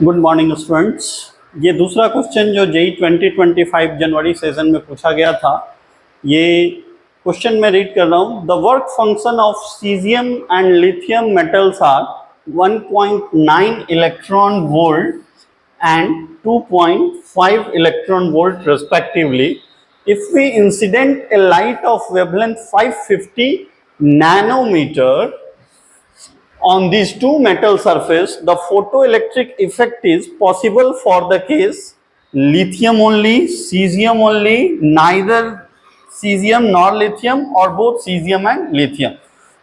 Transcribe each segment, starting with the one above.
Good morning students. ये दूसरा question जो जेई 2025 जनवरी सेशन में पूछा गया था, ये क्वेश्चन मैं रीड कर रहा हूँ। The work function of caesium and lithium metals are 1.9 electron volt and 2.5 electron volt respectively. If we incident a light of wavelength 550 nanometer on these two metal surface, the photoelectric effect is possible for the case lithium only, cesium only, neither cesium nor lithium or both cesium and lithium.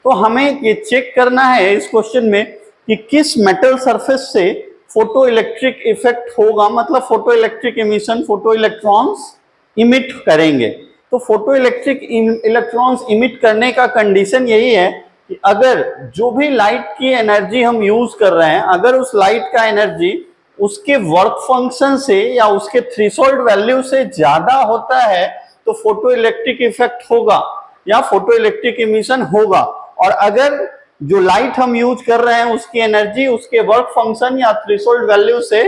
तो हमें ये check करना है इस question में कि किस metal surface से फोटो इलेक्ट्रिक इफेक्ट होगा, मतलब photo electric emission, photo electrons emit करेंगे। तो फोटो इलेक्ट्रिक इलेक्ट्रॉन्स इमिट करने का कंडीशन यही है कि अगर जो भी लाइट की एनर्जी हम यूज कर रहे हैं, अगर उस लाइट का एनर्जी उसके वर्क फंक्शन से या उसके थ्रेशोल्ड वैल्यू से ज्यादा होता है तो फोटो इलेक्ट्रिक इफेक्ट होगा या फोटो इलेक्ट्रिक इमिशन होगा। और अगर जो लाइट हम यूज कर रहे हैं उसकी एनर्जी उसके वर्क फंक्शन या थ्रेशोल्ड वैल्यू से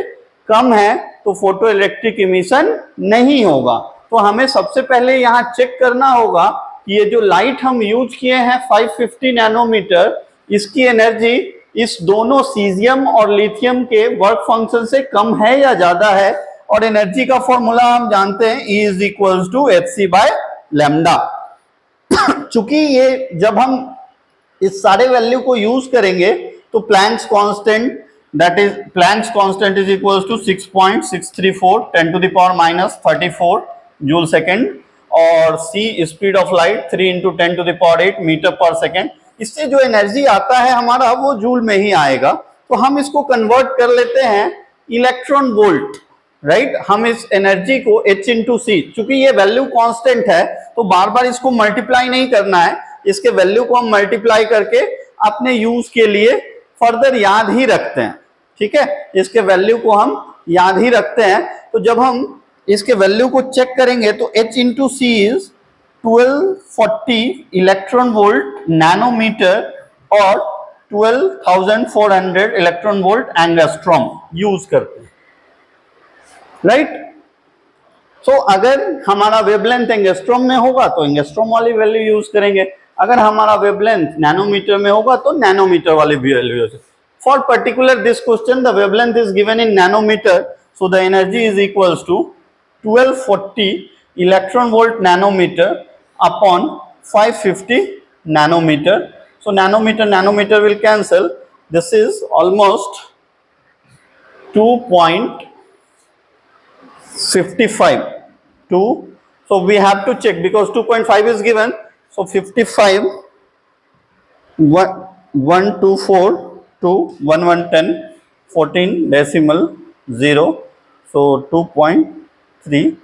कम है तो फोटो इलेक्ट्रिक इमिशन नहीं होगा। तो हमें सबसे पहले यहाँ चेक करना होगा ये जो लाइट हम यूज किए हैं 550 नैनोमीटर, इसकी एनर्जी इस दोनों सीजियम और लिथियम के वर्क फंक्शन से कम है या ज्यादा है। और एनर्जी का फॉर्मूला हम जानते हैं E is equals to hc by lambda. चूंकि ये जब हम इस सारे वैल्यू को यूज करेंगे तो Planck's constant, that is Planck's constant is equals to 6.634 10 to the power minus 34 joule second, और c speed of light 3 into 10 to the power 8 metre per second. इससे जो एनर्जी आता है हमारा वो जूल में ही आएगा। तो हम इसको कन्वर्ट कर लेते हैं इलेक्ट्रॉन वोल्ट, राइट। हम इस एनर्जी को h इंटू सी, चूंकि ये वैल्यू कांस्टेंट है तो बार बार इसको मल्टीप्लाई नहीं करना है, इसके वैल्यू को हम मल्टीप्लाई करके अपने यूज के लिए फर्दर याद ही रखते हैं, ठीक है। इसके वैल्यू को हम याद ही रखते हैं। तो जब हम इसके वैल्यू को चेक करेंगे तो h into C is 1240 electron volt nanometre और 12,400 इलेक्ट्रॉन वोल्ट एंगस्ट्रॉम यूज करते हैं, राइट। सो अगर हमारा वेवलेंथ एंगस्ट्रॉम में होगा तो एंगस्ट्रॉम वाली वैल्यू यूज करेंगे, अगर हमारा वेवलेंथ नैनोमीटर में होगा तो नैनोमीटर वाली value use. For particular this question the wavelength is given in nanometre, so the energy is equals to 1240 electron volt nanometer upon 550 nanometer. So nanometer will cancel. This is almost 2.55 2. So we have to check because 2.5 is given. So 55 124 to 1110 14 decimal 0. So 2.3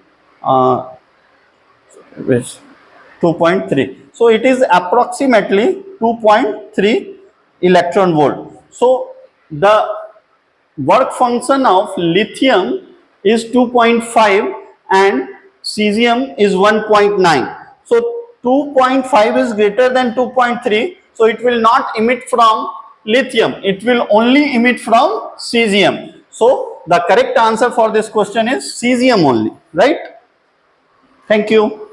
2.3. So it is approximately 2.3 electron volt. So the work function of lithium is 2.5 and cesium is 1.9. So 2.5 is greater than 2.3, so it will not emit from lithium, it will only emit from cesium. So the correct answer for this question is cesium only, right? Thank you.